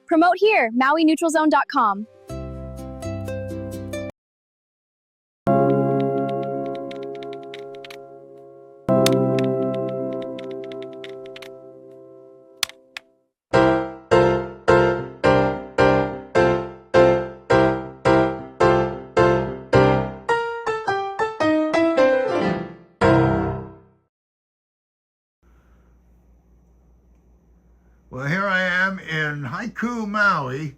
Promote here, MauiNeutralZone.com. Well, here I am in Haiku, Maui.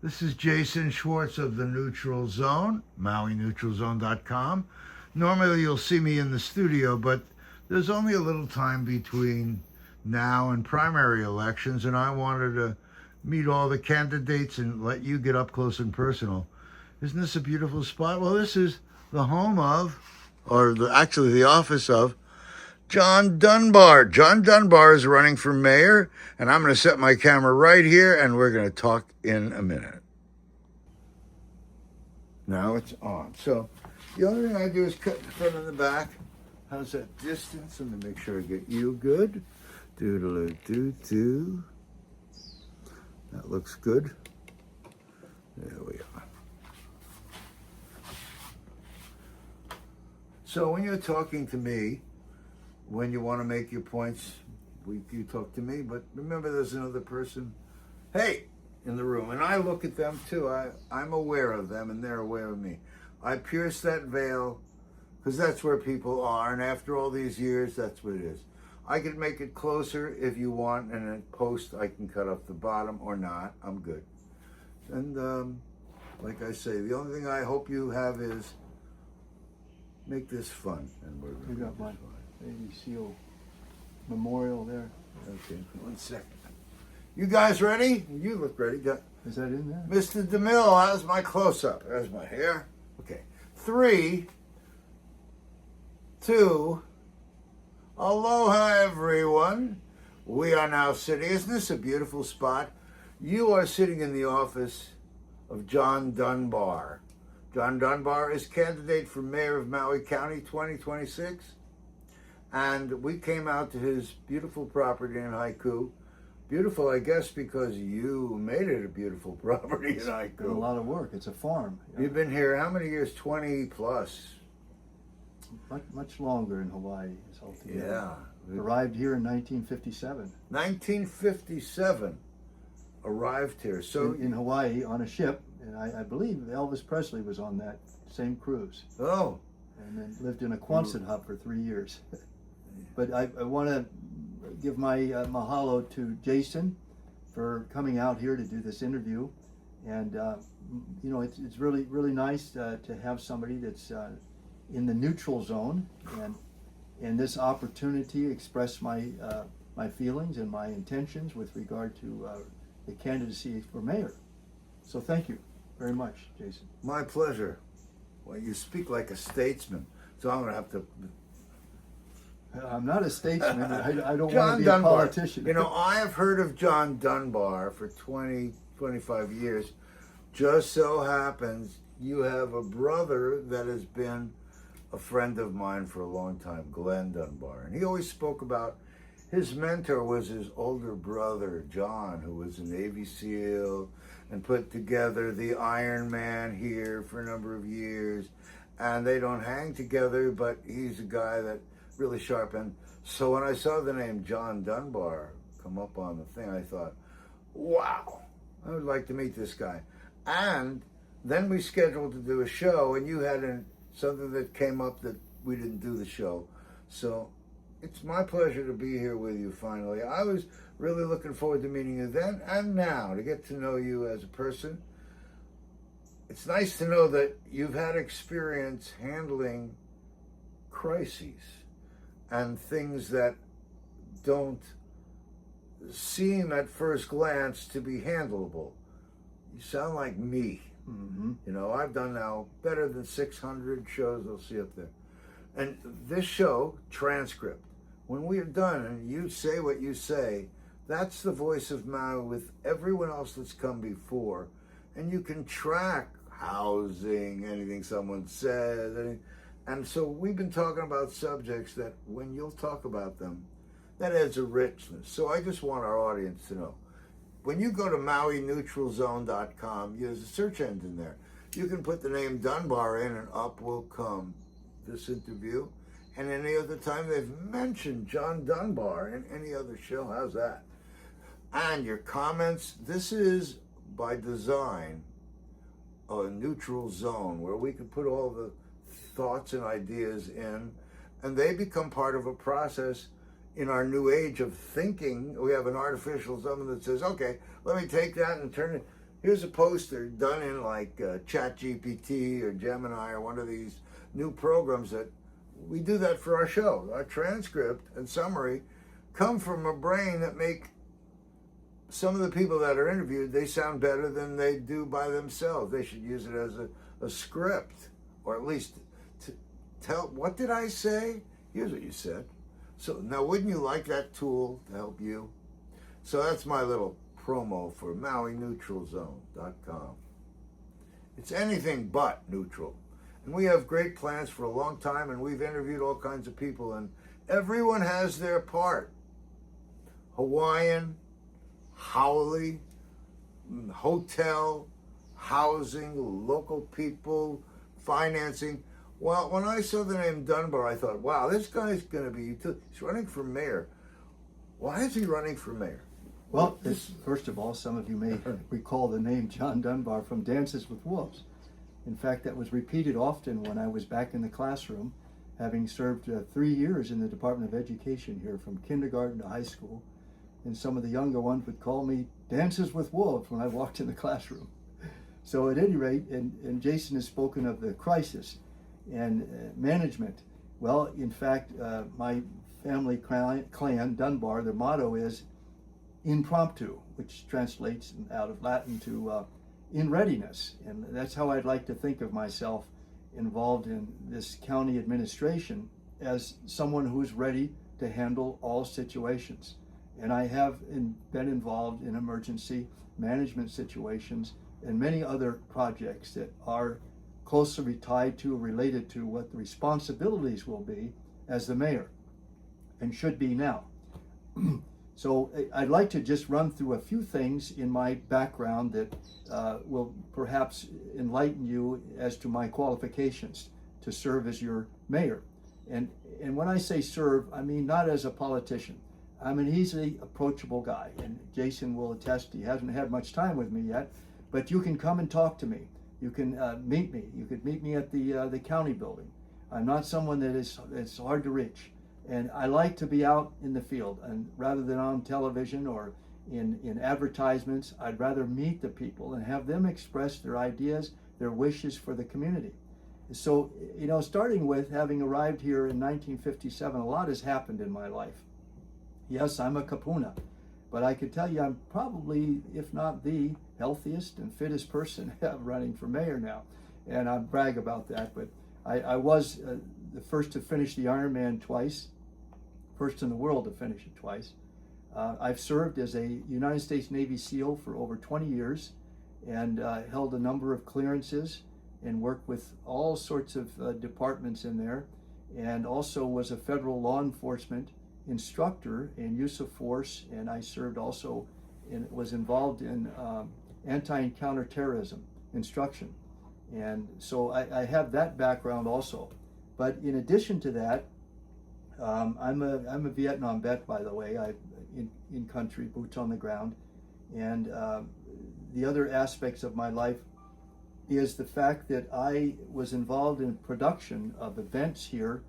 This is Jason Schwartz of the Neutral Zone, MauiNeutralZone.com. Normally you'll see me in the studio, but there's only a little time between now and primary elections, and I wanted to meet all the candidates and let you get up close and personal. Isn't this a beautiful spot? Well, this is the home of, actually the office of, JohnDunbar. JohnDunbar is running for mayor, and I'm going to set my camera right here, and we're going to talk in a minute. Now it's on. So the only thing I do is cut the front and the back. How's that distance? Let me make sure I get you good. Doodle-doo-doo. That looks good. There we are. So when you're talking to me, when you want to make your points, you talk to me, but remember there's another person, hey, in the room, and I look at them too. I'm aware of them, and they're aware of me. I pierce that veil, because that's where people are, and after all these years, that's what it is. I can make it closer if you want, and in post, I can cut off the bottom or not. I'm good. And like I say, the only thing I hope you have is make this fun. And we're You got my Navy SEAL memorial there. Okay, 1 second. You guys ready? You look ready. Is that in there? Mr. DeMille, how's my close-up? There's my hair. Okay. 3, 2, aloha everyone. We are now sitting, isn't this a beautiful spot? You are sitting in the office of JohnDunbar. JohnDunbar is candidate for mayor of Maui County 2026. And we came out to his beautiful property in Haiku. Beautiful, I guess, because you made it a beautiful property in Haiku. It's been a lot of work. It's a farm. You've been here how many years? 20 plus. Much longer in Hawaii. Altogether. Yeah. Arrived here in 1957. 1957. Arrived here. So in Hawaii on a ship, and I believe Elvis Presley was on that same cruise. Oh. And then lived in a Quonset hut for 3 years. But I want to give my mahalo to Jason for coming out here to do this interview. And, you know, it's really nice to have somebody that's in the neutral zone and this opportunity to express my feelings and my intentions with regard to the candidacy for mayor. So thank you very much, Jason. My pleasure. Well, you speak like a statesman, so I'm going to have to... I'm not a statesman. I don't John want to be Dunbar. a politician. You know, I have heard of JohnDunbar for 20, 25 years. Just so happens you have a brother that has been a friend of mine for a long time, Glenn Dunbar. And he always spoke about his mentor was his older brother, John, who was a Navy SEAL and put together the Iron Man here for a number of years. And they don't hang together, but he's a guy that really sharp. And so when I saw the name JohnDunbar come up on the thing, I thought, wow, I would like to meet this guy. And then we scheduled to do a show, and you had something that came up that we didn't do the show. So it's my pleasure to be here with you finally. I was really looking forward to meeting you then and now, to get to know you as a person. It's nice to know that you've had experience handling crises and things that don't seem at first glance to be handleable. You sound like me. Mm-hmm. You know, I've done now better than 600 shows. I'll see up there. And this show, transcript, when we are done and you say what you say, that's the voice of Maui with everyone else that's come before. And you can track housing, anything someone says. And so we've been talking about subjects that when you'll talk about them, that adds a richness. So I just want our audience to know, when you go to MauiNeutralZone.com, there's a search engine there. You can put the name Dunbar in and up will come this interview. And any other time they've mentioned John Dunbar in any other show. How's that? And your comments, this is by design a neutral zone where we can put all the thoughts and ideas in, and they become part of a process. In our new age of thinking, we have an artificial something that says, okay, let me take that and turn it. Here's a poster done in like ChatGPT or Gemini or one of these new programs that we do that for our show. Our transcript and summary come from a brain that make some of the people that are interviewed, they sound better than they do by themselves. They should use it as a script, or at least to tell, what did I say? Here's what you said. So now, wouldn't you like that tool to help you? So that's my little promo for MauiNeutralZone.com. It's anything but neutral. And we have great plans for a long time, and we've interviewed all kinds of people, and everyone has their part. Hawaiian, haole, hotel, housing, local people, financing. Well, when I saw the name Dunbar, I thought, wow, this guy's going to be, he's running for mayor. Why is he running for mayor? Well, first of all, some of you may recall the name John Dunbar from Dances with Wolves. In fact, that was repeated often when I was back in the classroom, having served 3 years in the Department of Education here from kindergarten to high school. And some of the younger ones would call me Dances with Wolves when I walked in the classroom. So at any rate, and Jason has spoken of the crisis and management. Well, in fact, my family clan, Dunbar, their motto is impromptu, which translates out of Latin to in readiness. And that's how I'd like to think of myself involved in this county administration, as someone who's ready to handle all situations. And I have been involved in emergency management situations and many other projects that are closely tied to, related to what the responsibilities will be as the mayor, and should be now. So I'd like to just run through a few things in my background that will perhaps enlighten you as to my qualifications to serve as your mayor. And when I say serve, I mean not as a politician. I'm an easily approachable guy, and Jason will attest. He hasn't had much time with me yet, but you can come and talk to me. You can meet me. You could meet me at the county building. I'm not someone that it's hard to reach, and I like to be out in the field. And rather than on television or in advertisements, I'd rather meet the people and have them express their ideas, their wishes for the community. So, starting with having arrived here in 1957, a lot has happened in my life. Yes, I'm a kapuna, but I could tell you I'm probably, if not the healthiest and fittest person running for mayor now. And I brag about that, but I was the first to finish the Ironman twice, first in the world to finish it twice. I've served as a United States Navy SEAL for over 20 years and held a number of clearances and worked with all sorts of departments in there, and also was a federal law enforcement instructor in use of force, and I served also was involved in anti-counterterrorism instruction. And so I have that background also. But in addition to that, I'm a Vietnam vet, by the way. I in country, boots on the ground. And the other aspects of my life is the fact that I was involved in production of events here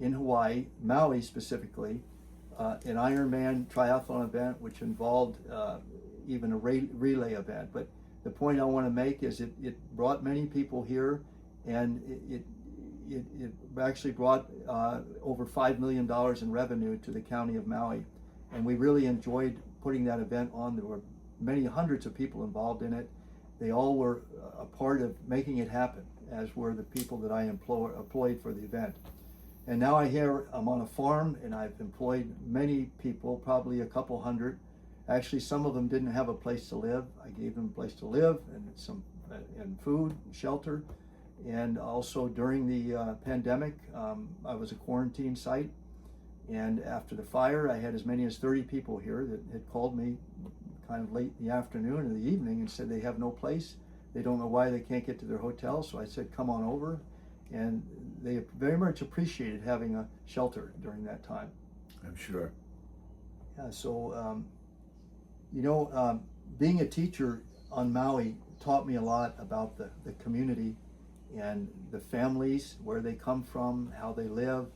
in Hawaii, Maui specifically, an Ironman triathlon event, which involved even a relay event. But the point I want to make is it brought many people here, and it actually brought over $5 million in revenue to the county of Maui. And we really enjoyed putting that event on. There were many hundreds of people involved in it. They all were a part of making it happen, as were the people that I employed for the event. And now I'm on a farm, and I've employed many people, probably a couple hundred. Actually, some of them didn't have a place to live. I gave them a place to live and food, shelter. And also during the pandemic, I was a quarantine site. And after the fire, I had as many as 30 people here that had called me kind of late in the afternoon or the evening and said they have no place. They don't know why they can't get to their hotel. So I said, come on over. And they very much appreciated having a shelter during that time. I'm sure. Yeah, so, being a teacher on Maui taught me a lot about the community and the families, where they come from, how they live.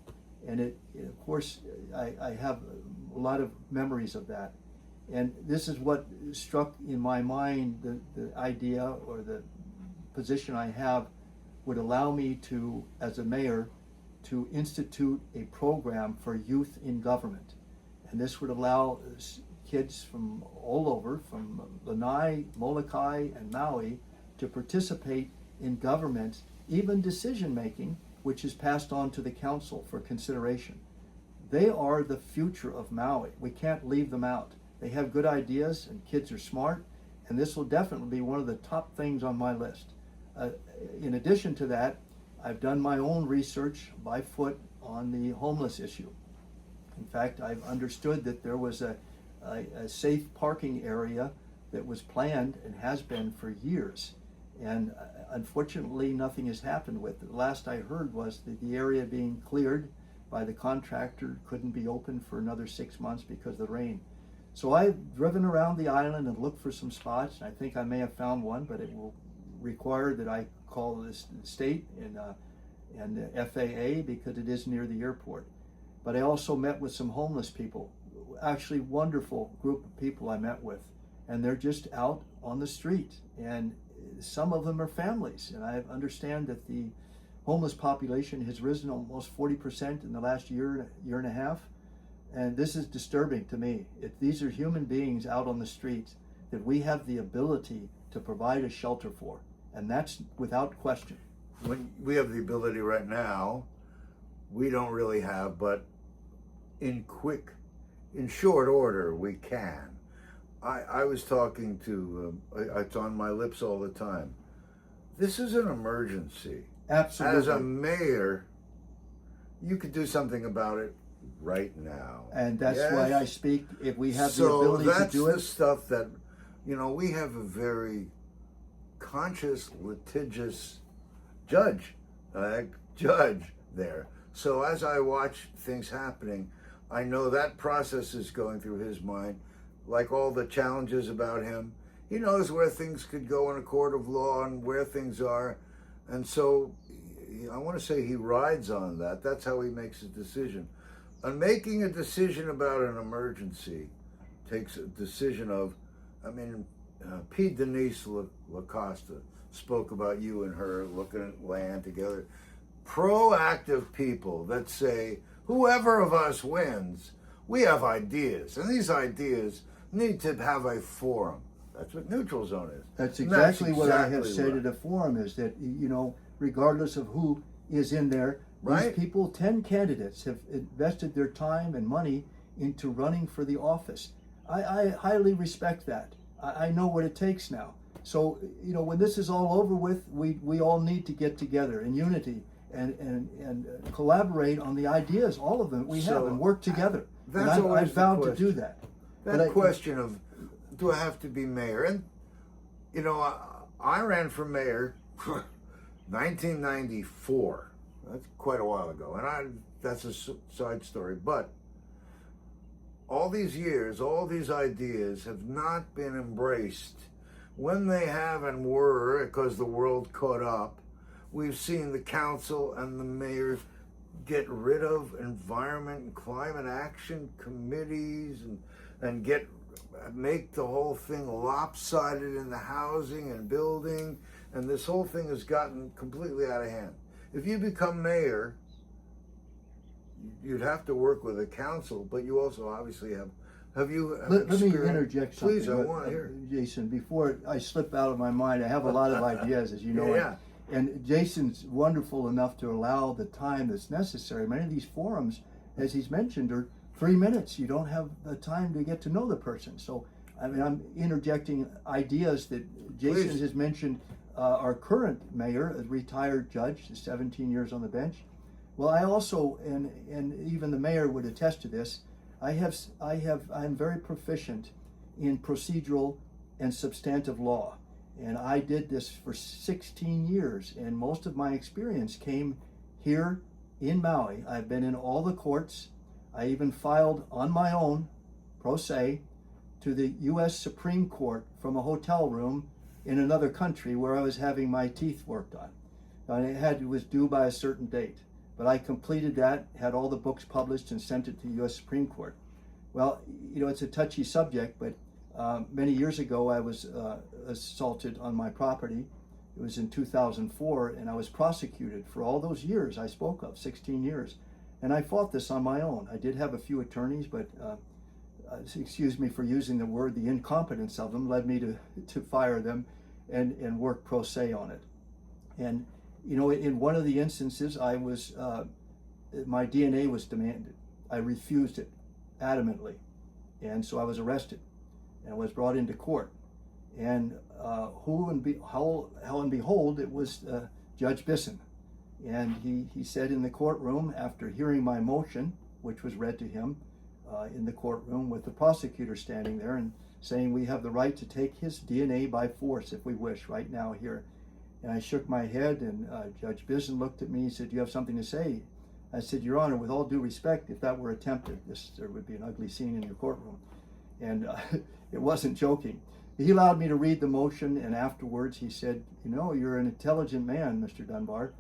And of course, I have a lot of memories of that. And this is what struck in my mind, the idea or the position I have would allow me to, as a mayor, to institute a program for youth in government. And this would allow kids from all over, from Lanai, Molokai, and Maui, to participate in government, even decision making, which is passed on to the council for consideration. They are the future of Maui. We can't leave them out. They have good ideas and kids are smart, and this will definitely be one of the top things on my list. In addition to that, I've done my own research by foot on the homeless issue. In fact, I've understood that there was a safe parking area that was planned and has been for years. And unfortunately, nothing has happened with it. The last I heard was that the area being cleared by the contractor couldn't be open for another 6 months because of the rain. So I've driven around the island and looked for some spots. I think I may have found one, but it will require that I call the state and the FAA because it is near the airport. But I also met with some homeless people, actually wonderful group of people I met with, and they're just out on the street. And some of them are families, and I understand that the homeless population has risen almost 40% in the last year and a half. And this is disturbing to me. These are human beings out on the streets that we have the ability to provide a shelter for, and that's without question. When we have the ability right now, we don't really have, but in short order, we can. I was talking to, it's on my lips all the time. This is an emergency. Absolutely. As a mayor, you could do something about it right now. And that's why I speak. If we have the So ability to that's do the it. stuff that, we have a very conscious, litigious judge there. So as I watch things happening, I know that process is going through his mind, like all the challenges about him. He knows where things could go in a court of law and where things are. And so I want to say he rides on that. That's how he makes a decision. And making a decision about an emergency takes a decision of, P. Denise LaCosta spoke about you and her looking at land together. Proactive people that say, whoever of us wins, we have ideas. And these ideas need to have a forum. That's what Neutral Zone is. That's exactly what I have said right. at a forum, is that, regardless of who is in there, Right. these people, 10 candidates, have invested their time and money into running for the office. I highly respect that. I know what it takes now. So, when this is all over with, we all need to get together in unity and collaborate on the ideas, all of them we have, and work together. That's and I always the vowed to question. do that. That question of, do I have to be mayor? And, I ran for mayor 1994. That's quite a while ago. And that's a side story. But all these years, all these ideas have not been embraced. When they have and were, because the world caught up, we've seen the council and the mayor get rid of environment and climate action committees and make the whole thing lopsided in the housing and building, and this whole thing has gotten completely out of hand. If you become mayor, you'd have to work with a council, but you also obviously have you Let me interject something. Please, I want to hear. Jason, before I slip out of my mind, I have a lot of ideas, as you know. Yeah. And Jason's wonderful enough to allow the time that's necessary. Many of these forums, as he's mentioned, are 3 minutes. You don't have the time to get to know the person. So, I'm interjecting ideas that Jason Please. has mentioned. Our current mayor, a retired judge, 17 years on the bench. Well, I also, and even the mayor would attest to this, I'm very proficient in procedural and substantive law. And I did this for 16 years, and most of my experience came here in Maui. I've been in all the courts. I even filed on my own, pro se, to the U.S. Supreme Court from a hotel room in another country where I was having my teeth worked on. And it was due by a certain date. But I completed that, had all the books published, and sent it to the U.S. Supreme Court. Well, it's a touchy subject, but many years ago I was assaulted on my property. It was in 2004, and I was prosecuted for all those years I spoke of, 16 years. And I fought this on my own. I did have a few attorneys, but excuse me for using the word, the incompetence of them led me to fire them and work pro se on it. And in one of the instances, I was my DNA was demanded. I refused it adamantly, and so I was arrested and was brought into court. And hell and behold, it was Judge Bisson. And he said in the courtroom, after hearing my motion, which was read to him in the courtroom with the prosecutor standing there and saying, we have the right to take his DNA by force if we wish right now here. And I shook my head, and Judge Bisson looked at me and said, do you have something to say? I said, Your Honor, with all due respect, if that were attempted, there would be an ugly scene in your courtroom. And it wasn't joking. He allowed me to read the motion, and afterwards he said, you're an intelligent man, Mr. Dunbar,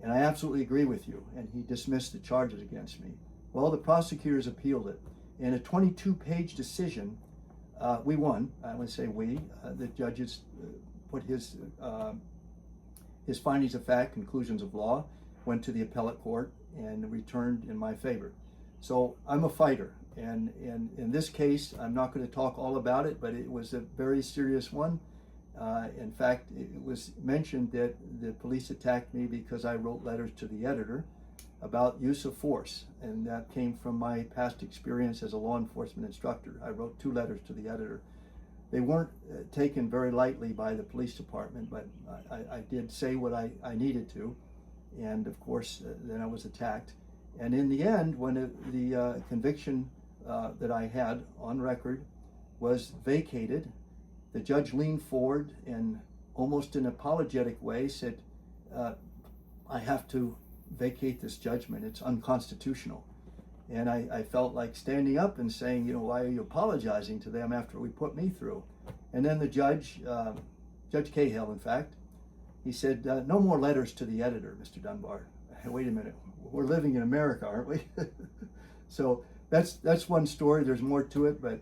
and I absolutely agree with you. And he dismissed the charges against me. Well, the prosecutors appealed it. In a 22-page decision, we won. I would say we. The judges put his findings of fact, conclusions of law, went to the appellate court and returned in my favor. So I'm a fighter. And in this case, I'm not going to talk all about it, but it was a very serious one. In fact, it was mentioned that the police attacked me because I wrote letters to the editor about use of force, and that came from my past experience as a law enforcement instructor. I wrote 2 letters to the editor. They weren't taken very lightly by the police department, but I did say what I needed to, and of course then I was attacked. And in the end, when the conviction that I had on record was vacated, the judge leaned forward and almost in an apologetic way said, I have to vacate this judgment. It's unconstitutional. And I felt like standing up and saying, why are you apologizing to them after we put me through? And then the judge, Judge Cahill, in fact, he said, no more letters to the editor, Mr. Dunbar. Wait a minute, we're living in America, aren't we? So that's one story. There's more to it, but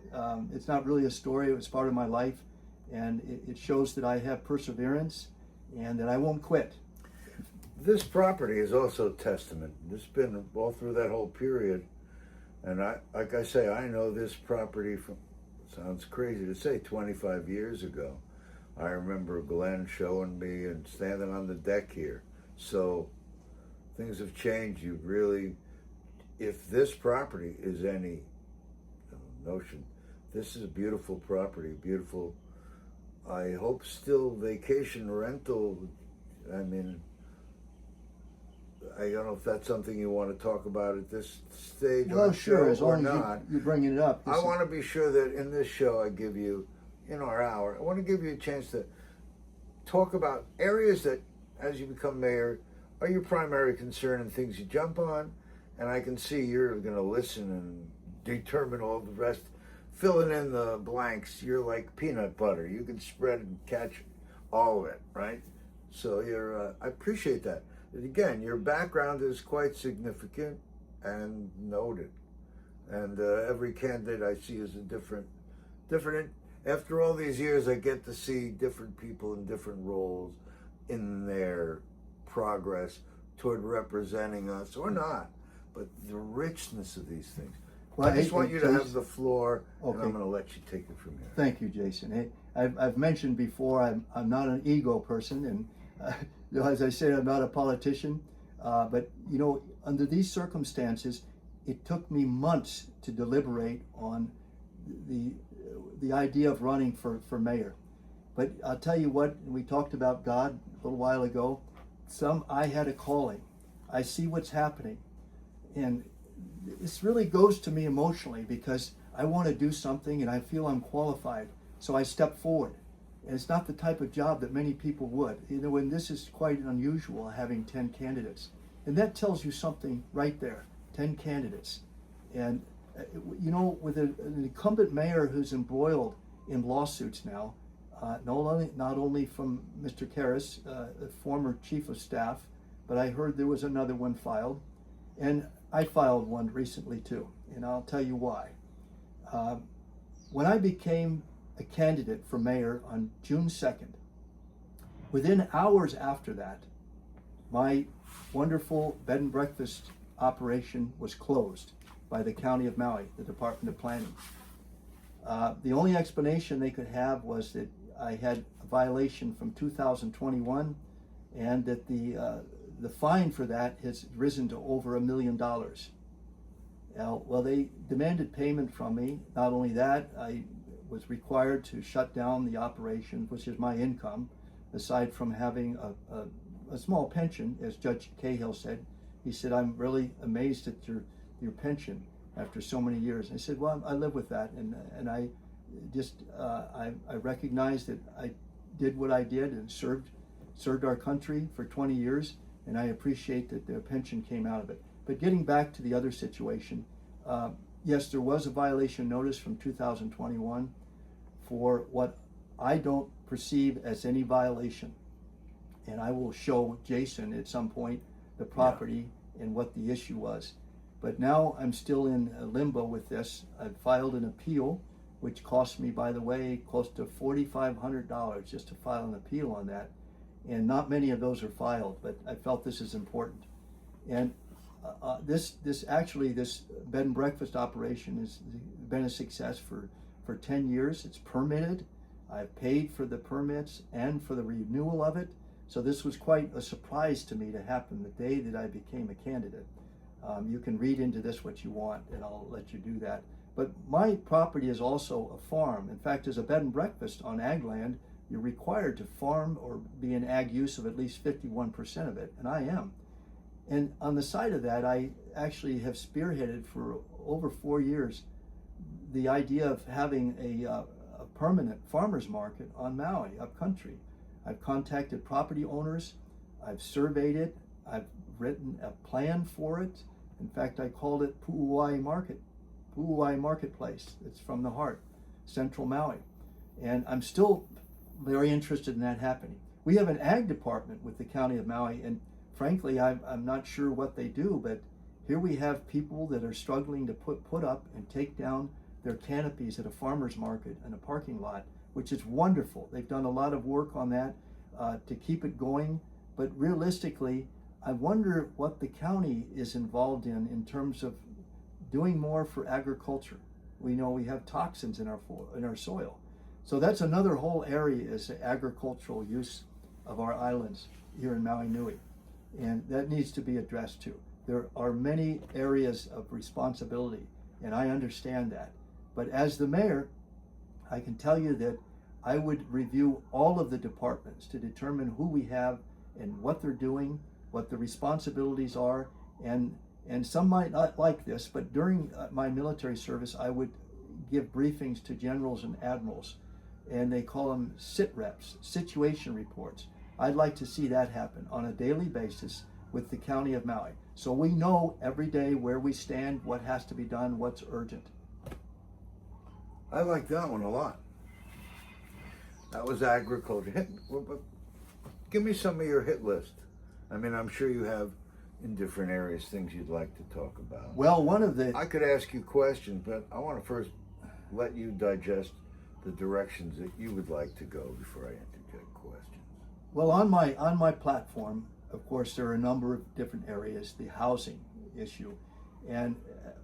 it's not really a story. It was part of my life, and it shows that I have perseverance and that I won't quit. This property is also testament. It's been all through that whole period. And like I say, I know this property from, sounds crazy to say, 25 years ago. I remember Glenn showing me and standing on the deck here. So things have changed. You really, if this property is any notion, this is a beautiful property, beautiful. I hope still vacation rental. I mean, I don't know if that's something you want to talk about at this stage. Well, sure, as long as you're bringing it up. I want to be sure that in this show I give you, in our hour, I want to give you a chance to talk about areas that, as you become mayor, are your primary concern and things you jump on. And I can see you're going to listen and determine all the rest. Filling in the blanks, you're like peanut butter. You can spread and catch all of it, right? So I appreciate that. Again, your background is quite significant and noted. And every candidate I see is a different. After all these years, I get to see different people in different roles in their progress toward representing us, or not, but the richness of these things. Well, I just want you to have the floor, okay, and I'm going to let you take it from here. Thank you, Jason. Hey, I've mentioned before, I'm not an ego person, and as I said, I'm not a politician, but under these circumstances, it took me months to deliberate on the idea of running for mayor. But I'll tell you what, we talked about God a little while ago. I had a calling. I see what's happening, and this really goes to me emotionally because I want to do something and I feel I'm qualified. So I step forward. And it's not the type of job that many people would. And this is quite unusual, having 10 candidates. And that tells you something right there, 10 candidates. And with an incumbent mayor who's embroiled in lawsuits now, not only from Mr. Karras, the former chief of staff, but I heard there was another one filed. And I filed one recently too, and I'll tell you why. When I became a candidate for mayor on June 2nd, within hours after that, my wonderful bed and breakfast operation was closed by the County of Maui, the Department of Planning. The only explanation they could have was that I had a violation from 2021 and that the fine for that has risen to over $1 million. Well, they demanded payment from me. Not only that, I was required to shut down the operation, which is my income, aside from having a small pension, as Judge Cahill said. He said, I'm really amazed at your pension after so many years. I said, well, I live with that, and I just I recognize that I did what I did and served our country for 20 years, and I appreciate that the pension came out of it. But getting back to the other situation, yes, there was a violation notice from 2021 for what I don't perceive as any violation. And I will show Jason at some point the property and what the issue was. But now I'm still in limbo with this. I've filed an appeal, which cost me, by the way, close to $4,500 just to file an appeal on that. And not many of those are filed, but I felt this is important. And this bed and breakfast operation has been a success for 10 years. It's permitted. I've paid for the permits and for the renewal of it. So this was quite a surprise to me to happen the day that I became a candidate. You can read into this what you want, and I'll let you do that. But my property is also a farm. In fact, as a bed and breakfast on ag land, you're required to farm or be in ag use of at least 51% of it, and I am. And on the side of that, I actually have spearheaded for over 4 years the idea of having a permanent farmers market on Maui, upcountry. I've contacted property owners, I've surveyed it, I've written a plan for it. In fact, I called it Pu'uai Marketplace. It's from the heart, Central Maui. And I'm still very interested in that happening. We have an ag department with the County of Maui, and frankly, I'm not sure what they do, but here we have people that are struggling to put up and take down their canopies at a farmer's market and a parking lot, which is wonderful. They've done a lot of work on that to keep it going, but realistically, I wonder what the county is involved in terms of doing more for agriculture. We know we have toxins in our soil. So that's another whole area, is the agricultural use of our islands here in MauiNui. And that needs to be addressed too. There are many areas of responsibility, and I understand that. But as the mayor, I can tell you that I would review all of the departments to determine who we have and what they're doing, what the responsibilities are, and some might not like this, but during my military service, I would give briefings to generals and admirals, and they call them sit reps, situation reports. I'd like to see that happen on a daily basis with the County of Maui, so we know every day where we stand, what has to be done, what's urgent. I like that one a lot. That was agriculture. Give me some of your hit list. I mean, I'm sure you have in different areas things you'd like to talk about. Well, one of the... I could ask you questions, but I want to first let you digest the directions that you would like to go before I interject questions. Well, on my platform, of course, there are a number of different areas, the housing issue. And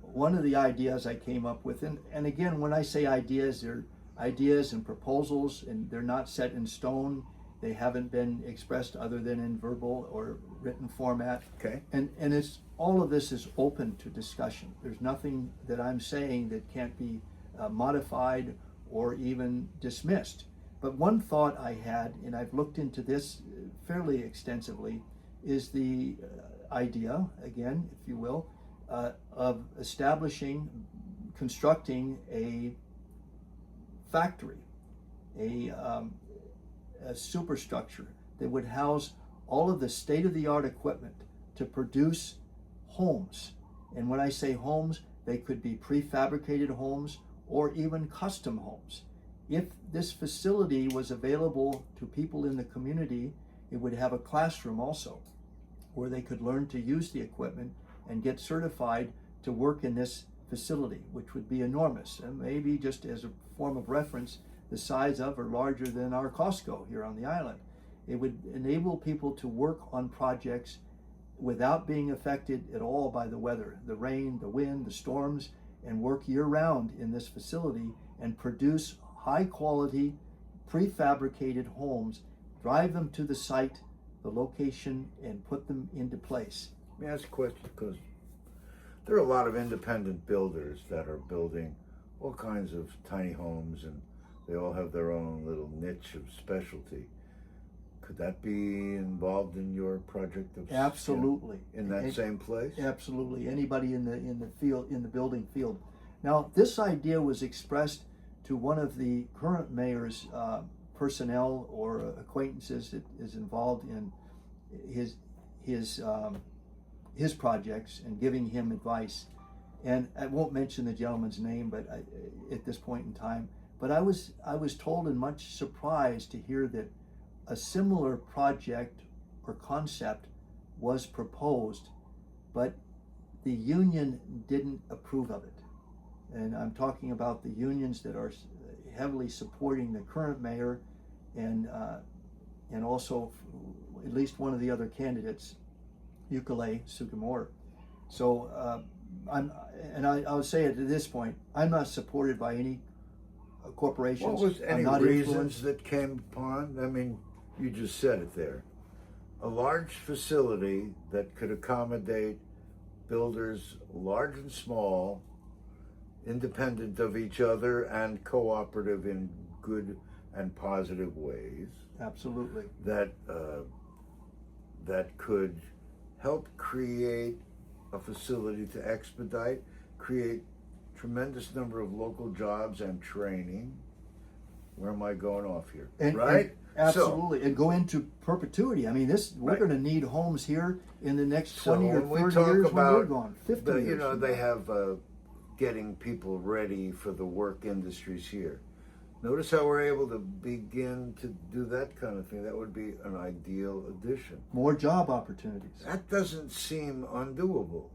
one of the ideas I came up with, and again, when I say ideas, they're ideas and proposals, and they're not set in stone. They haven't been expressed other than in verbal or written format. Okay. And it's all of this is open to discussion. There's nothing that I'm saying that can't be modified or even dismissed. But one thought I had, and I've looked into this fairly extensively, is the idea, again, if you will, of establishing constructing a factory, a superstructure that would house all of the state-of-the-art equipment to produce homes. And when I say homes, they could be prefabricated homes or even custom homes. If this facility was available to people in the community, it would have a classroom also, where they could learn to use the equipment and get certified to work in this facility, which would be enormous. And maybe just as a form of reference, the size of or larger than our Costco here on the island. It would enable people to work on projects without being affected at all by the weather, the rain, the wind, the storms, and work year-round in this facility and produce high-quality, prefabricated homes, drive them to the site, the location, and put them into place. Let me ask a question, because there are a lot of independent builders that are building all kinds of tiny homes, and they all have their own little niche of specialty. Could that be involved in your project of Absolutely. In that same place? Absolutely. Anybody in the field, in the building field. Now, this idea was expressed to one of the current mayor's personnel or acquaintances that is involved in his projects and giving him advice. And I won't mention the gentleman's name, but at this point in time. But I was told and much surprised to hear that a similar project or concept was proposed, but the union didn't approve of it. And I'm talking about the unions that are heavily supporting the current mayor and also at least one of the other candidates, Yukele Sugimura. So I'll say it at this point, I'm not supported by any corporations. What was any not reasons influenced. that came upon? I mean, you just said it there. A large facility that could accommodate builders large and small, independent of each other and cooperative in good and positive ways. Absolutely. That could help create a facility to expedite, create tremendous number of local jobs and training. Where am I going off here? Right? Absolutely. And go into perpetuity. I mean, we're going to need homes here in the next 20 or 30 years when we're gone. 50 years. You know, they have getting people ready for the work industries here. Notice how we're able to begin to do that kind of thing. That would be an ideal addition. More job opportunities. That doesn't seem undoable.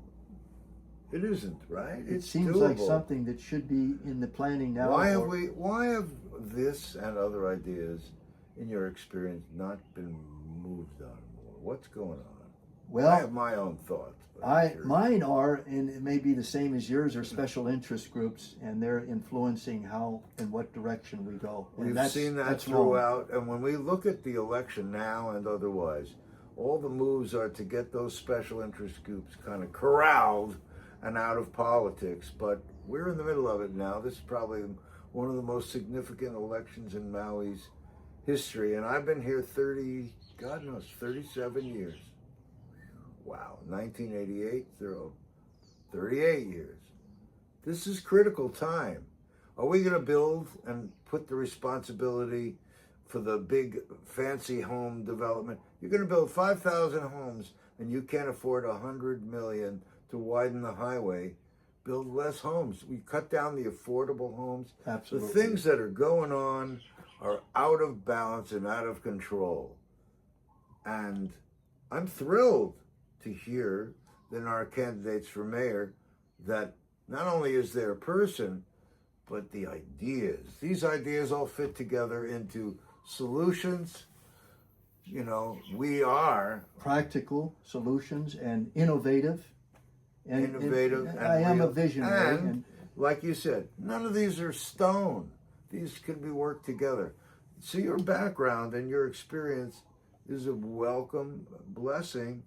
It isn't, right? It seems doable. like something that should be in the planning now. Why have this and other ideas, in your experience, not been moved on more? What's going on? Well, I have my own thoughts. Mine are, and it may be the same as yours, are special interest groups, and they're influencing how and what direction we go. And We've seen that throughout, and when we look at the election now and otherwise, all the moves are to get those special interest groups kind of corralled and out of politics. But we're in the middle of it now. This is probably one of the most significant elections in Maui's history, and I've been here 37 years. Wow, 1988, 38 years. This is critical time. Are we going to build and put the responsibility for the big fancy home development? You're going to build 5,000 homes and you can't afford $100 million to widen the highway. Build less homes. We cut down the affordable homes. Absolutely. The things that are going on are out of balance and out of control. And I'm thrilled to hear that our candidates for mayor, that not only is there a person, but the ideas. These ideas all fit together into solutions. You know, we are practical solutions and innovative. And I am real. a visionary. And like you said, none of these are stone. These can be worked together. So your background and your experience is a welcome blessing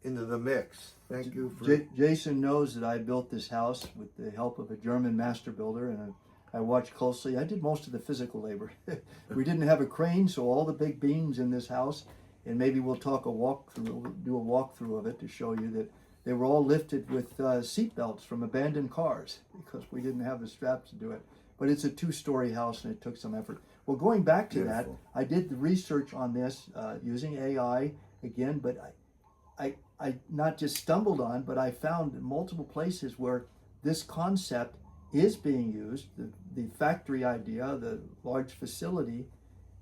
into the mix. Thank you for... Jason knows that I built this house with the help of a German master builder, and I watched closely. I did most of the physical labor. We didn't have a crane, so all the big beams in this house, and maybe we'll do a walkthrough of it to show you that they were all lifted with seat belts from abandoned cars because we didn't have the straps to do it. But it's a 2-story house and it took some effort. Well, going back to Beautiful. that, I did the research on this using AI again, but I not just stumbled on, but I found multiple places where this concept is being used, the factory idea, the large facility,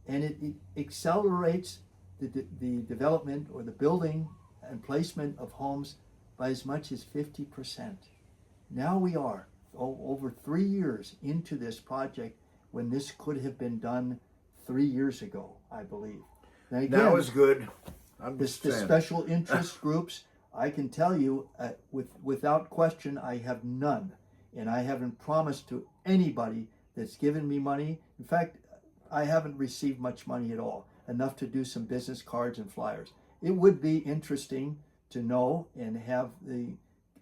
and it accelerates the development or the building and placement of homes by as much as 50%. Now we are over 3 years into this project when this could have been done 3 years ago, I believe. Now, again, Now is good. I'm the just saying. special interest groups, I can tell you without question, I have none. And I haven't promised to anybody that's given me money. In fact, I haven't received much money at all, enough to do some business cards and flyers. It would be interesting to know and have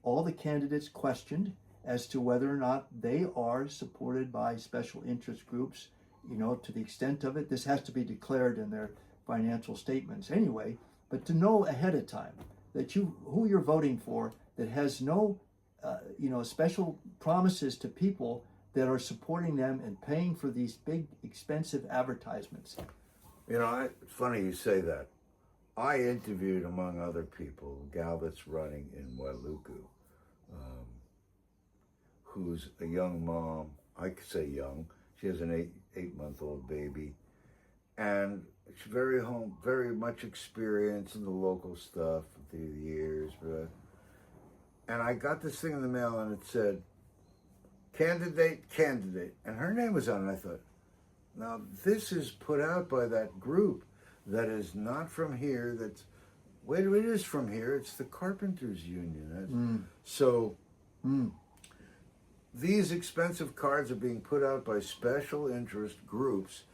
all the candidates questioned as to whether or not they are supported by special interest groups, to the extent of it. This has to be declared in their financial statements anyway, but to know ahead of time that who you're voting for, that has no special promises to people that are supporting them and paying for these big expensive advertisements. It's funny you say that. I interviewed, among other people, a gal that's running in Wailuku, who's a young mom. I could say young. She has an eight-month-old baby, and she's very much experienced in the local stuff through the years. And I got this thing in the mail, and it said, candidate, and her name was on it. I thought, now this is put out by that group that is not from here. It is from here. It's the Carpenters Union. So these expensive cards are being put out by special interest groups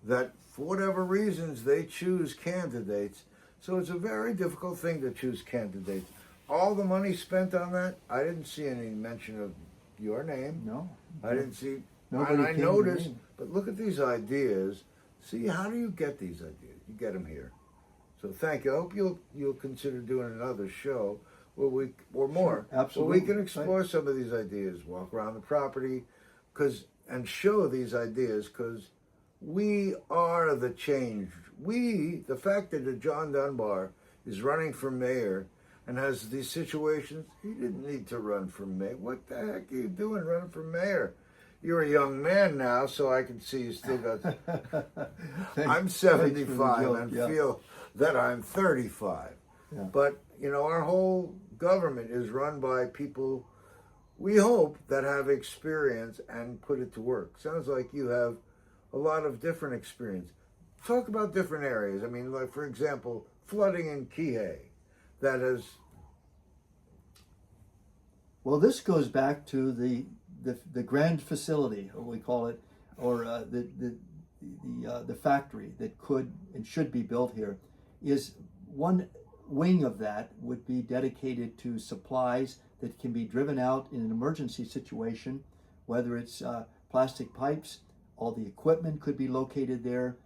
that, for whatever reasons, they choose candidates. So it's a very difficult thing to choose candidates. All the money spent on that, I didn't see any mention of your name. No. I didn't see. Nobody And I came to noticed, me. but look at these ideas. See, how do you get these ideas? You get them here. So thank you. I hope you'll consider doing another show or more. Sure, absolutely. Where we can explore some of these ideas, walk around the property, and show these ideas, because we are the change. The fact that JohnDunbar is running for mayor and has these situations, he didn't need to run for mayor. What the heck are you doing running for mayor? You're a young man now, so I can see you still got. I'm 75 and feel that I'm 35. Yeah. But, our whole government is run by people, we hope, that have experience and put it to work. Sounds like you have a lot of different experience. Talk about different areas. I mean, like, for example, flooding in Kihei. That is. Well, this goes back to the grand facility, or we call it, or the factory that could and should be built here. Is one wing of that would be dedicated to supplies that can be driven out in an emergency situation, whether it's plastic pipes. All the equipment could be located there,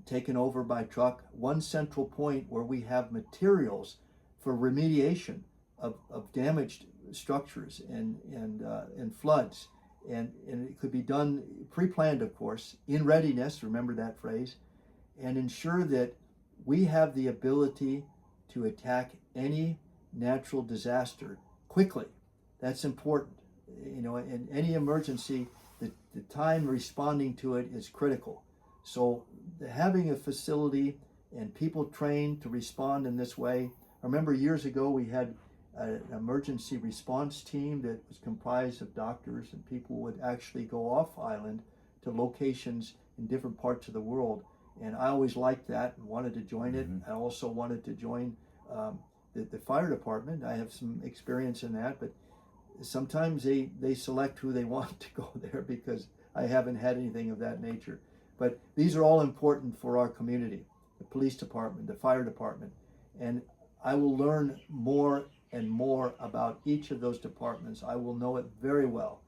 taken over by truck. One central point where we have materials for remediation of damaged structures and floods, and it could be done pre-planned, of course, in readiness. Remember that phrase, and ensure that we have the ability to attack any natural disaster quickly. That's important. In any emergency, the time responding to it is critical. So having a facility and people trained to respond in this way. I remember years ago we had an emergency response team that was comprised of doctors, and people would actually go off island to locations in different parts of the world. And I always liked that and wanted to join it. I also wanted to join the fire department. I have some experience in that, but sometimes they select who they want to go there because I haven't had anything of that nature. But these are all important for our community, the police department, the fire department. And I will learn more and more about each of those departments. I will know it very well,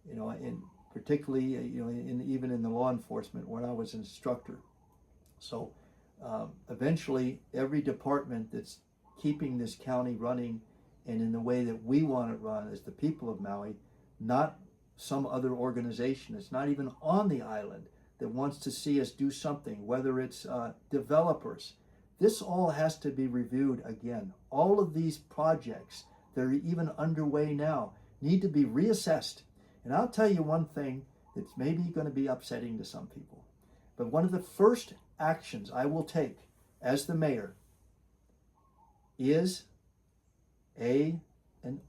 and particularly, even in the law enforcement when I was an instructor. So eventually, every department that's keeping this county running and in the way that we want it run as the people of Maui, not some other organization that's not even on the island that wants to see us do something, whether it's developers. This all has to be reviewed again. All of these projects that are even underway now need to be reassessed. And I'll tell you one thing that's maybe going to be upsetting to some people. But one of the first actions I will take as the mayor is an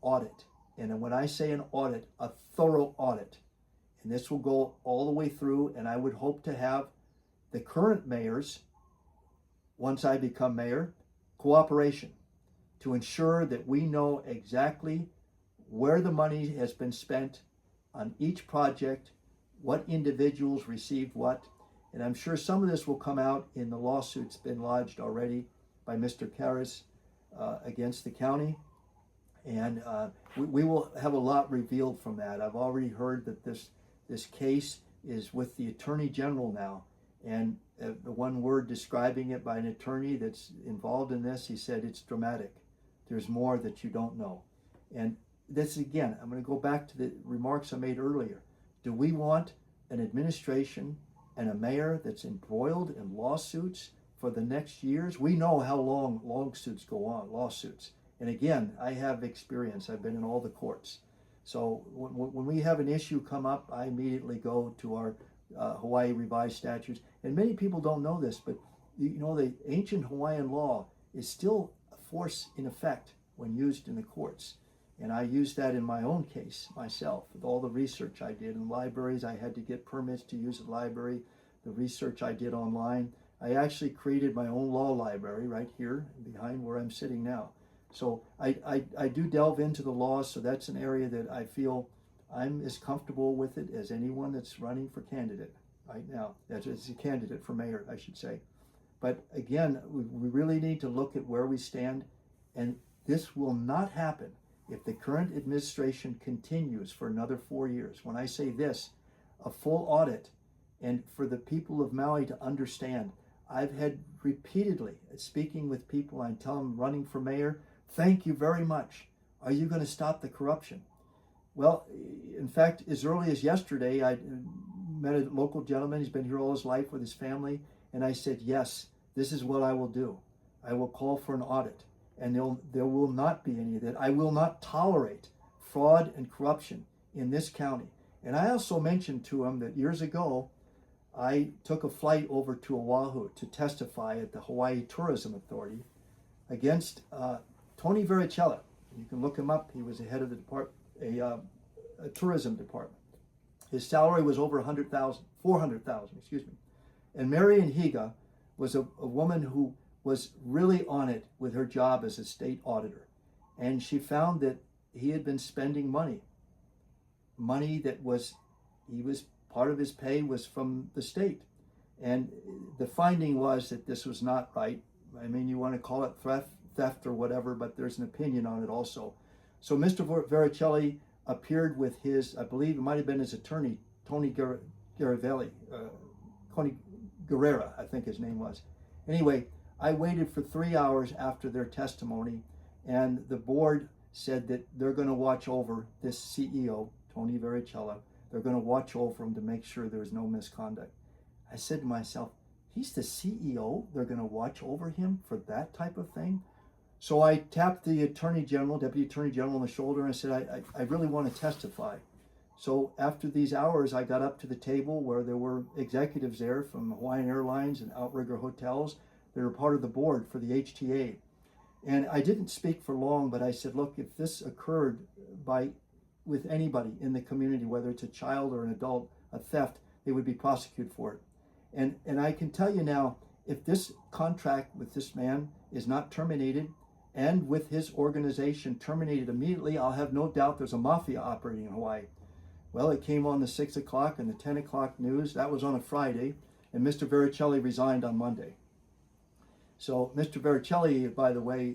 audit. And when I say an audit, a thorough audit. And this will go all the way through, and I would hope to have the current mayors, once I become mayor, cooperation to ensure that we know exactly where the money has been spent on each project, what individuals received what. And I'm sure some of this will come out in the lawsuits been lodged already by Mr. Karras against the county. And we will have a lot revealed from that. I've already heard that this case is with the Attorney General now. And the one word describing it by an attorney that's involved in this, he said it's dramatic. There's more that you don't know. And this again, I'm going to go back to the remarks I made earlier. Do we want an administration and a mayor that's embroiled in lawsuits for the next years? We know how long lawsuits go on, lawsuits. And again, I have experience. I've been in all the courts. So when we have an issue come up, I immediately go to our Hawaii revised statutes. And many people don't know this, but you know, the ancient Hawaiian law is still a force in effect when used in the courts. And I used that in my own case myself with all the research I did in libraries. I had to get permits to use the library, the research I did online. I actually created my own law library right here behind where I'm sitting now. So I do delve into the laws, so that's an area that I feel I'm as comfortable with it as anyone that's running for candidate right now, as a candidate for mayor, I should say. But again, we really need to look at where we stand, and this will not happen if the current administration continues for another 4 years. When I say this, a full audit, and for the people of Maui to understand, I've had repeatedly speaking with people, I tell them running for mayor, thank you very much. Are you going to stop the corruption? Well, in fact, as early as yesterday, I met a local gentleman. He's been here all his life with his family. And I said, yes, this is what I will do. I will call for an audit. And there will not be any of that. I will not tolerate fraud and corruption in this county. And I also mentioned to him that years ago, I took a flight over to Oahu to testify at the Hawaii Tourism Authority against Tony Vericella. You can look him up. He was the head of the a tourism department. His salary was over $400,000, excuse me. And Marian Higa was a woman who was really on it with her job as a state auditor. And she found that he had been spending money that part of his pay was from the state. And the finding was that this was not right. I mean, you want to call it theft or whatever, but there's an opinion on it also. So Mr. Vericelli appeared with his, I believe it might have been his attorney, Tony Garavelli, Tony Guerrera, I think his name was. Anyway, I waited for 3 hours after their testimony, and the board said that they're going to watch over this CEO, Tony Vericella. They're going to watch over him to make sure there's no misconduct. I said to myself, he's the CEO? They're going to watch over him for that type of thing? So I tapped the Attorney General, Deputy Attorney General on the shoulder, and I said, I really want to testify. So after these hours, I got up to the table where there were executives there from Hawaiian Airlines and Outrigger Hotels. They were part of the board for the HTA. And I didn't speak for long, but I said, look, if this occurred with anybody in the community, whether it's a child or an adult, a theft, they would be prosecuted for it. And I can tell you now, if this contract with this man is not terminated, and with his organization terminated immediately, I'll have no doubt there's a mafia operating in Hawaii. Well, it came on the 6 o'clock and the 10 o'clock news. That was on a Friday, and Mr. Vericelli resigned on Monday. So Mr. Vericelli, by the way,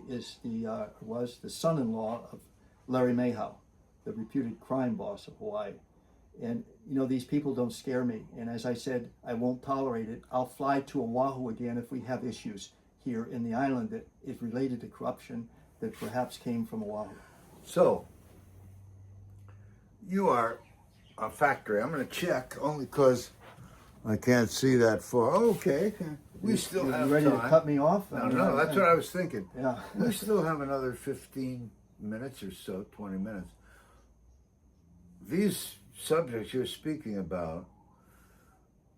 was the son-in-law of Larry Mayhow, the reputed crime boss of Hawaii. And you know, these people don't scare me. And as I said, I won't tolerate it. I'll fly to Oahu again if we have issues here in the island that is related to corruption. that perhaps came from Oahu. So, you are a factory. I'm going to check only because I can't see that far. Okay. We still You have ready time. to cut me off? No, that's what I was thinking. Yeah. We still have another 15 minutes or so, 20 minutes. These subjects you're speaking about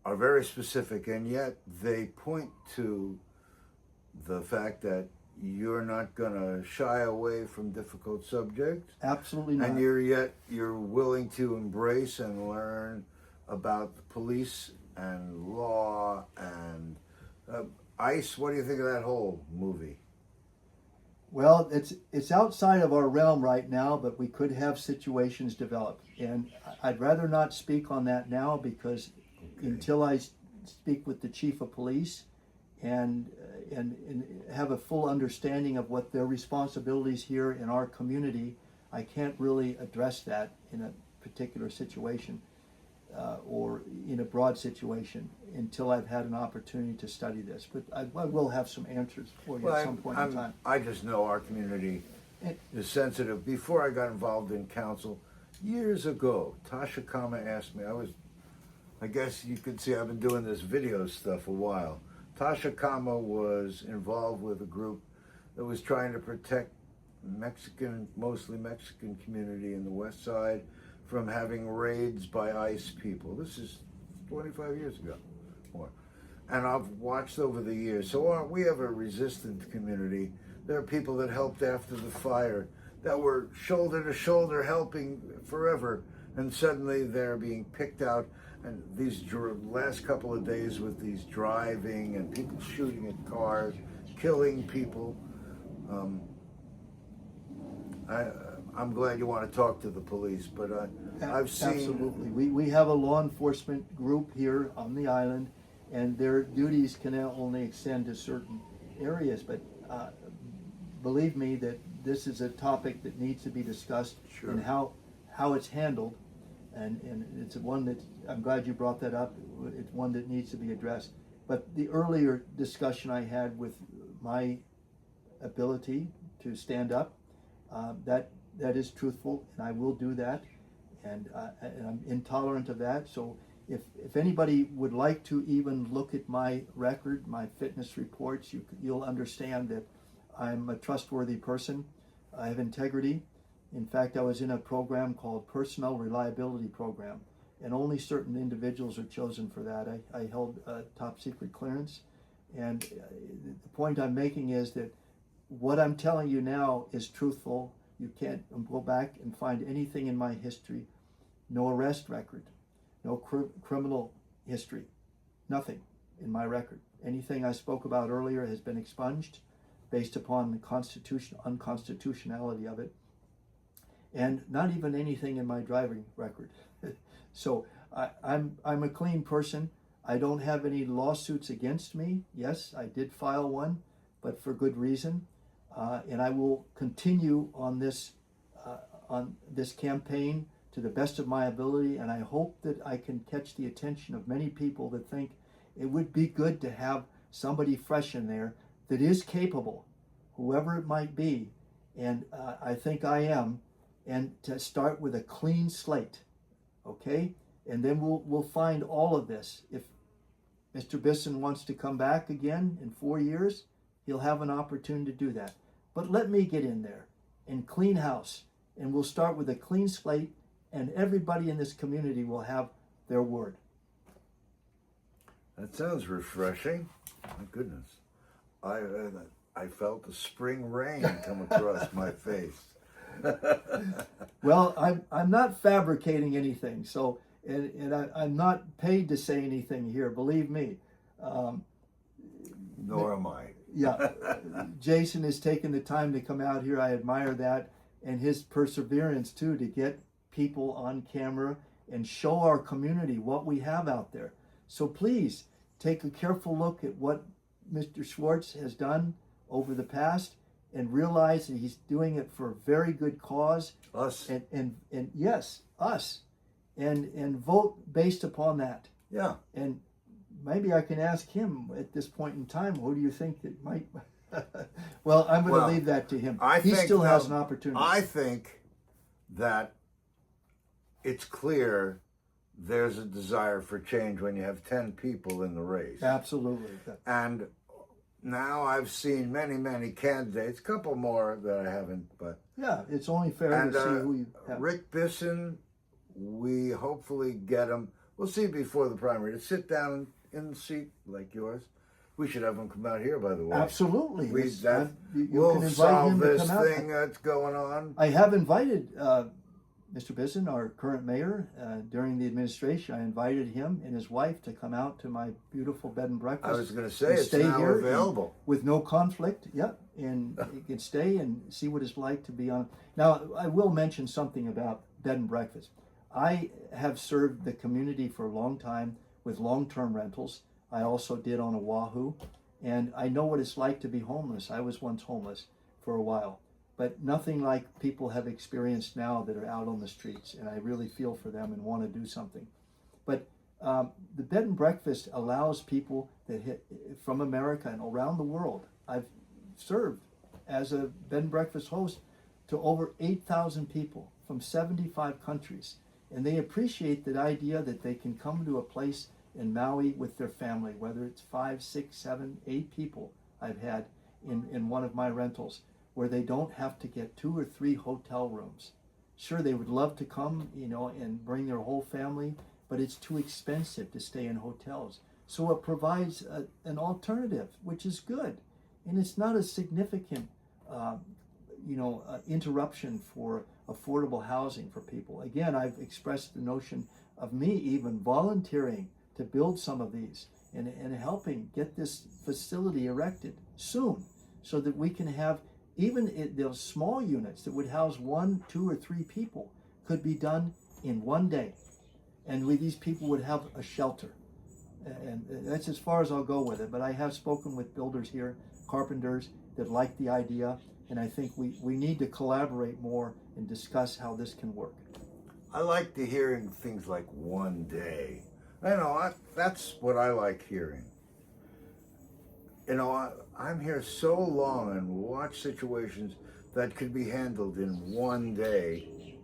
are very specific, and yet they point to the fact that you're not going to shy away from difficult subjects. Absolutely not. And you're willing to embrace and learn about the police and law and ICE. What do you think of that whole movie? Well, it's outside of our realm right now, but we could have situations develop, and I'd rather not speak on that now because until I speak with the chief of police and have a full understanding of what their responsibilities here in our community, I can't really address that in a particular situation or in a broad situation until I've had an opportunity to study this. But I will have some answers for you at some point in time. I just know our community is sensitive. Before I got involved in council, years ago, Tasha Kama asked me, I guess you could see I've been doing this video stuff a while. Tasha Kama was involved with a group that was trying to protect mostly Mexican community in the West Side from having raids by ICE people. This is 25 years ago, more. And I've watched over the years. So we have a resistant community. There are people that helped after the fire that were shoulder to shoulder helping forever, and suddenly they're being picked out. And these last couple of days with these driving and people shooting at cars, killing people. I'm glad you want to talk to the police, but I've seen... Absolutely. We have a law enforcement group here on the island, and their duties can only extend to certain areas, but believe me that this is a topic that needs to be discussed. Sure. And how it's handled, and it's one that, I'm glad you brought that up, it's one that needs to be addressed. But the earlier discussion I had with my ability to stand up, that is truthful, and I will do that, and I'm intolerant of that. So if anybody would like to even look at my record, my fitness reports, you'll understand that I'm a trustworthy person. I have integrity. In fact, I was in a program called Personnel Reliability Program, and only certain individuals are chosen for that. I held a top secret clearance, and the point I'm making is that what I'm telling you now is truthful. You can't go back and find anything in my history. No arrest record, no criminal history, nothing in my record. Anything I spoke about earlier has been expunged based upon the unconstitutionality of it, and not even anything in my driving record. So I'm a clean person. I don't have any lawsuits against me. Yes, I did file one, but for good reason. And I will continue on this campaign to the best of my ability, and I hope that I can catch the attention of many people that think it would be good to have somebody fresh in there that is capable, whoever it might be, and I think I am, and to start with a clean slate, okay? And then we'll find all of this. If Mr. Bisson wants to come back again in 4 years, he'll have an opportunity to do that. But let me get in there and clean house, and we'll start with a clean slate, and everybody in this community will have their word. That sounds refreshing. My goodness. I felt the spring rain come across my face. Well, I'm not fabricating anything, so and I'm not paid to say anything here, believe me. Nor am I. Yeah, Jason has taken the time to come out here. I admire that, and his perseverance too, to get people on camera and show our community what we have out there. So please take a careful look at what Mr. Schwartz has done over the past, and realize that he's doing it for a very good cause. Us. And yes, us. And vote based upon that. Yeah. And maybe I can ask him at this point in time, who do you think that might, Well, I'm going to Well, leave that to him. I He think, still has an though, opportunity. I think that it's clear there's a desire for change when you have 10 people in the race. Absolutely. And now I've seen many candidates, a couple more that I haven't, but. Yeah, it's only fair And to see who you have. Rick Bisson, we hopefully get him. We'll see before the primary to sit down in the seat like yours. We should have him come out here, by the way. Absolutely. You We'll can invite solve him to this come out. thing that's going on. I have invited Mr. Bisson, our current mayor, during the administration. I invited him and his wife to come out to my beautiful bed and breakfast. I was going to say, and it's stay now here available. with no conflict. Yep, and he can stay and see what it's like to be on. Now, I will mention something about bed and breakfast. I have served the community for a long time with long-term rentals. I also did on Oahu, and I know what it's like to be homeless. I was once homeless for a while, but nothing like people have experienced now that are out on the streets, and I really feel for them and want to do something. But the bed and breakfast allows people that from America and around the world. I've served as a bed and breakfast host to over 8,000 people from 75 countries, and they appreciate the idea that they can come to a place in Maui with their family, whether it's 5, 6, 7, 8 people I've had in one of my rentals, where they don't have to get 2 or 3 hotel rooms. Sure, they would love to come, and bring their whole family, but it's too expensive to stay in hotels. So it provides an alternative, which is good. And it's not a significant, interruption for affordable housing for people. Again, I've expressed the notion of me even volunteering to build some of these and helping get this facility erected soon, so that we can have even those small units that would house 1, 2, or 3 people could be done in one day, and these people would have a shelter. And that's as far as I'll go with it. But I have spoken with builders here, carpenters, that like the idea, and I think we need to collaborate more and discuss how this can work. I like to hearing things like one day. That's what I like hearing. I'm here so long and watch situations that could be handled in one day,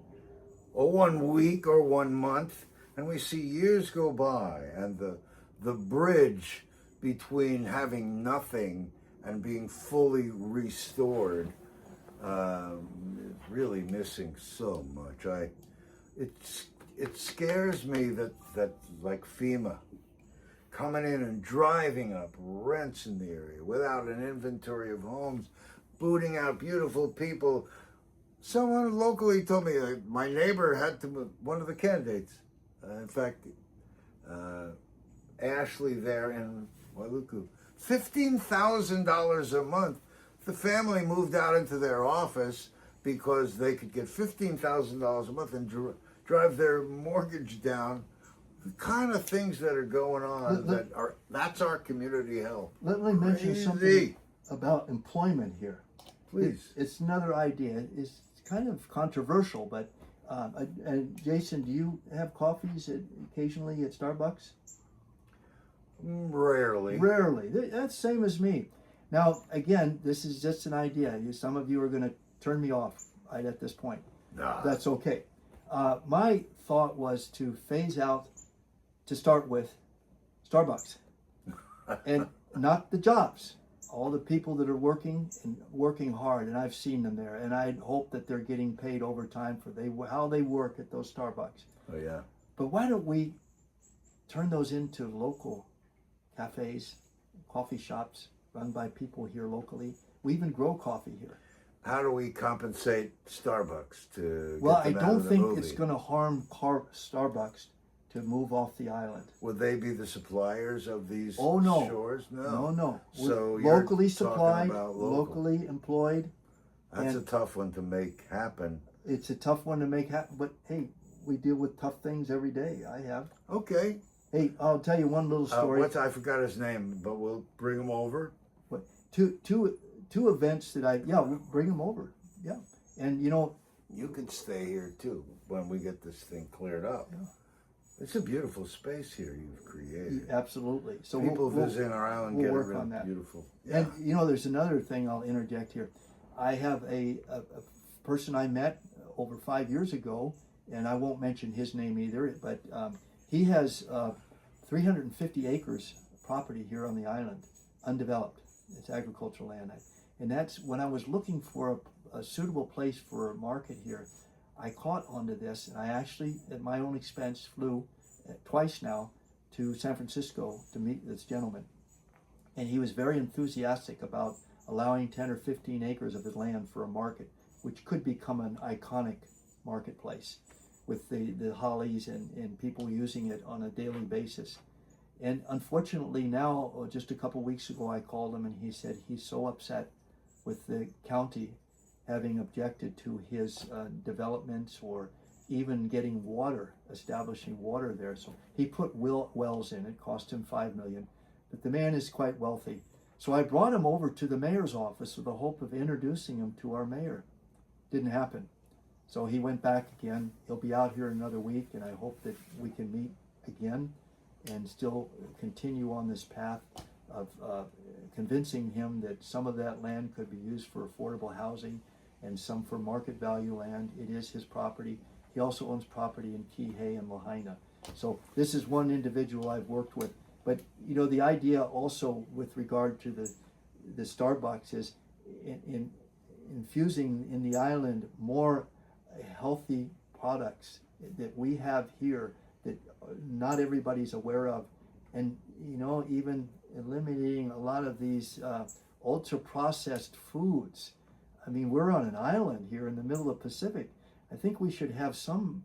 or 1 week, or 1 month, and we see years go by, and the bridge between having nothing and being fully restored is really missing so much. It scares me that like FEMA coming in and driving up rents in the area without an inventory of homes, booting out beautiful people. Someone locally told me my neighbor had to move, one of the candidates, in fact, Ashley there in Wailuku, $15,000 a month. The family moved out into their office because they could get $15,000 a month and drive their mortgage down. The kind of things that are going on that's our community health. Let me mention something about employment here. Please. It's another idea. It's kind of controversial, but and Jason, do you have coffees occasionally at Starbucks? Rarely. Rarely. That's same as me. Now, again, this is just an idea. Some of you are going to turn me off right at this point. Nah. That's okay. My thought was to phase out, to start with, Starbucks, and not the jobs. All the people that are working hard, and I've seen them there, and I hope that they're getting paid overtime for how they work at those Starbucks. Oh yeah. But why don't we turn those into local cafes, coffee shops run by people here locally? We even grow coffee here. How do we compensate Starbucks to Well, get them I out don't of the think movie? it's going to harm Starbucks to move off the island. Would they be the suppliers of these Oh, no. shores? No. So We're you're locally talking supplied, about local. locally employed. That's and a tough one to make happen. It's a tough one to make happen, but hey, we deal with tough things every day. I have. Okay. Hey, I'll tell you one little story. I forgot his name, but we'll bring him over. What, two events that we'll bring them over. Yeah, and You can stay here too when we get this thing cleared up. Yeah. It's a beautiful space here you've created. Absolutely. So People visiting our island we'll get work it really on that. beautiful. And there's another thing I'll interject here. I have a person I met over 5 years ago, and I won't mention his name either, but he has 350 acres property here on the island, undeveloped. It's agricultural land. And that's when I was looking for a suitable place for a market here, I caught onto this, and I actually, at my own expense, flew twice now to San Francisco to meet this gentleman. And he was very enthusiastic about allowing 10 or 15 acres of his land for a market, which could become an iconic marketplace with the hollies and people using it on a daily basis. And unfortunately now, just a couple weeks ago, I called him and he said he's so upset with the county having objected to his developments or even getting water, establishing water there. So he put wells in. It cost him $5 million, but the man is quite wealthy. So I brought him over to the mayor's office with the hope of introducing him to our mayor. Didn't happen. So he went back again. He'll be out here another week, and I hope that we can meet again and still continue on this path of convincing him that some of that land could be used for affordable housing and some for market value land. It is his property. He also owns property in Kihei and Lahaina. So this is one individual I've worked with. But the idea also with regard to the Starbucks is in infusing in the island more healthy products that we have here that not everybody's aware of, and even eliminating a lot of these ultra processed foods. I mean, we're on an island here in the middle of the Pacific. I think we should have some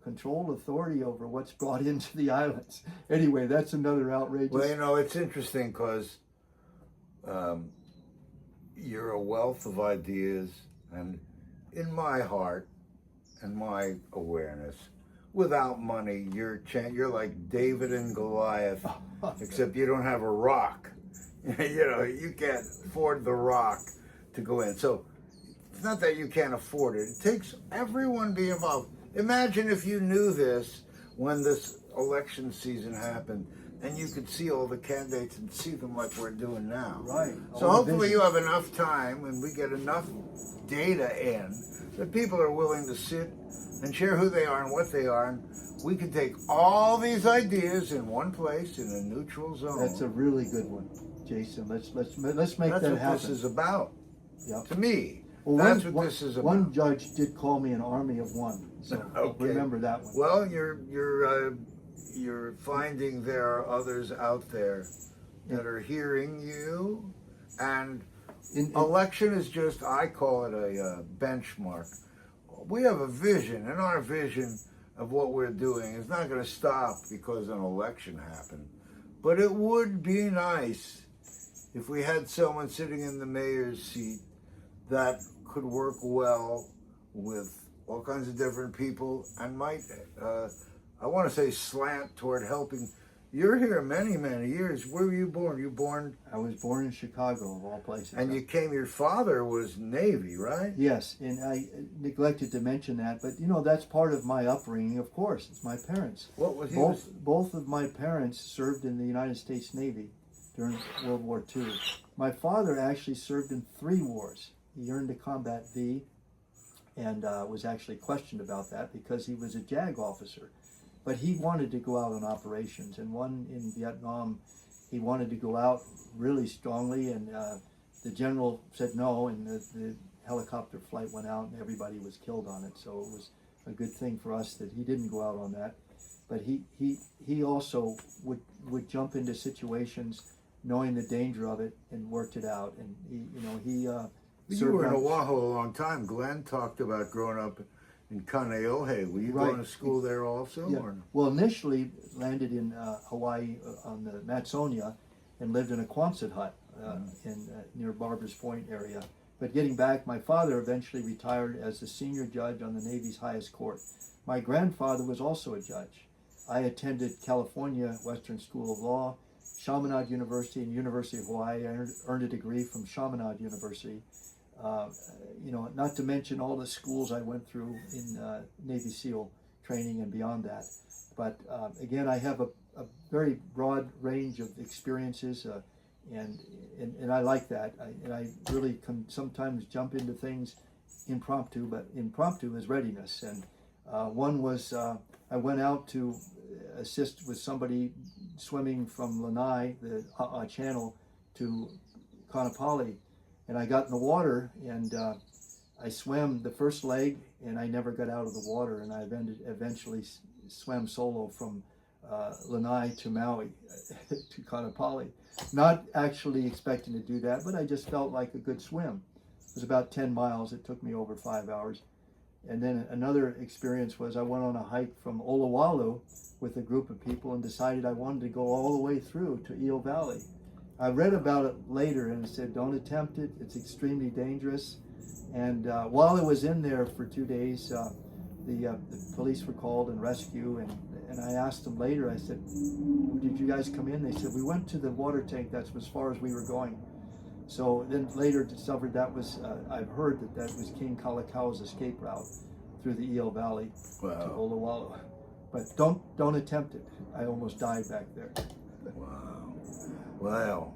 control authority over what's brought into the islands. Anyway, that's another outrageous. Well, it's interesting because you're a wealth of ideas, and in my heart and my awareness, without money, you're like David and Goliath, except you don't have a rock. You can't afford the rock to go in. So it's not that you can't afford it. It takes everyone being involved. Imagine if you knew this when this election season happened, and you could see all the candidates and see them like we're doing now. Right. So hopefully you have enough time and we get enough data in that people are willing to sit and share who they are and what they are. And we can take all these ideas in one place in a neutral zone. That's a really good one, Jason. Let's make That's that happen. what this is about. Yep. To me, Well, that's what this is about. One judge did call me an army of one, so Okay. remember that one. Well, you're finding there are others out there that are hearing you, and election is just, I call it a benchmark. We have a vision, and our vision of what we're doing is not going to stop because an election happened. But it would be nice if we had someone sitting in the mayor's seat that could work well with all kinds of different people and might, I want to say, slant toward helping. You're here many, many years. Where were you born? You born? I was born in Chicago, of all places. And your father was Navy, right? Yes, and I neglected to mention that, but that's part of my upbringing, of course. It's my parents. What was he? Both of my parents served in the United States Navy during World War II. My father actually served in 3 wars. He earned a Combat V and was actually questioned about that because he was a JAG officer. But he wanted to go out on operations, and one in Vietnam, he wanted to go out really strongly, and the general said no, and the helicopter flight went out and everybody was killed on it. So it was a good thing for us that he didn't go out on that. But he also would jump into situations knowing the danger of it and worked it out. And he You were in Oahu a long time. Glenn talked about growing up in Kaneohe. Were you going to school there also? Yeah. Or? Well, initially landed in Hawaii on the Matsonia and lived in a Quonset hut near Barbers Point area. But getting back, my father eventually retired as the senior judge on the Navy's highest court. My grandfather was also a judge. I attended California Western School of Law, Chaminade University, and University of Hawaii. I earned a degree from Chaminade University. Not to mention all the schools I went through in Navy SEAL training and beyond that. But again, I have a very broad range of experiences, and I like that. I really can sometimes jump into things impromptu, but impromptu is readiness. And one was I went out to assist with somebody swimming from Lanai, the channel, to Kaanapali, and I got in the water and I swam the first leg, and I never got out of the water, and I eventually swam solo from Lanai to Maui to Kaanapali. Not actually expecting to do that, but I just felt like a good swim. It was about 10 miles. It took me over 5 hours. And then another experience was I went on a hike from Olowalu with a group of people and decided I wanted to go all the way through to Eel Valley. I read about it later and it said, don't attempt it. It's extremely dangerous. And while I was in there for 2 days, the police were called and rescue. And I asked them later, I said, did you guys come in? They said, we went to the water tank. That's as far as we were going. So then later discovered that was, I've heard that was King Kalakau's escape route through the Eel Valley to Olowalu. But don't attempt it. I almost died back there. Wow.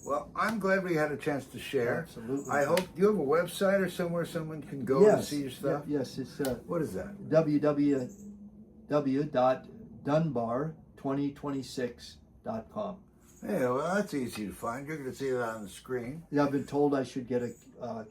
Well, I'm glad we had a chance to share. Absolutely. I hope, do you have a website or somewhere someone can go to see your stuff? Yes, it's what is that? www.dunbar2026.com. Yeah, well, that's easy to find. You're going to see that on the screen. Yeah, I've been told I should get a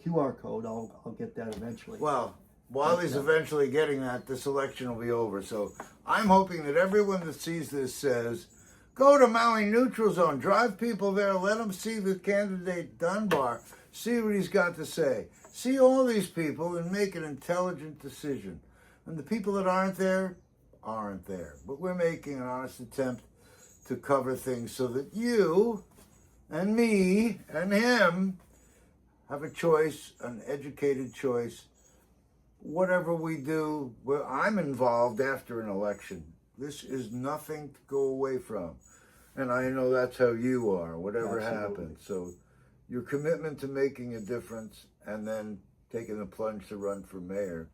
QR code. I'll get that eventually. Well, while he's eventually getting that, this election will be over. So I'm hoping that everyone that sees this says, go to MauiNeutralZone, drive people there, let them see the candidate Dunbar, see what he's got to say. See all these people and make an intelligent decision. And the people that aren't there, aren't there. But we're making an honest attempt to cover things so that you and me and him have a choice, an educated choice. Whatever we do, I'm involved after an election. This is nothing to go away from. And I know that's how you are, whatever happens. So your commitment to making a difference and then taking the plunge to run for mayor.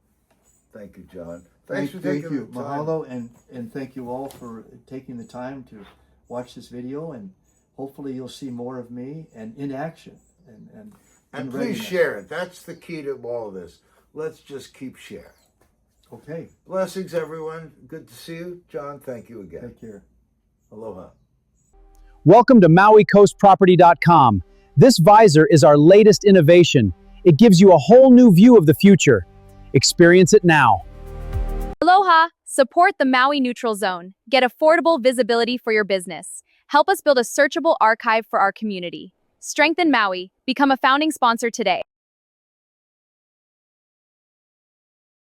Thank you, John. Thanks for taking the time. Mahalo, and thank you all for taking the time to watch this video, and hopefully you'll see more of me and in action. And please share it. That's the key to all of this. Let's just keep sharing. Okay. Blessings, everyone. Good to see you. John, thank you again. Take care. Aloha. Welcome to MauiCoastProperty.com. This visor is our latest innovation. It gives you a whole new view of the future. Experience it now. Aloha! Support the Maui Neutral Zone. Get affordable visibility for your business. Help us build a searchable archive for our community. Strengthen Maui. Become a founding sponsor today.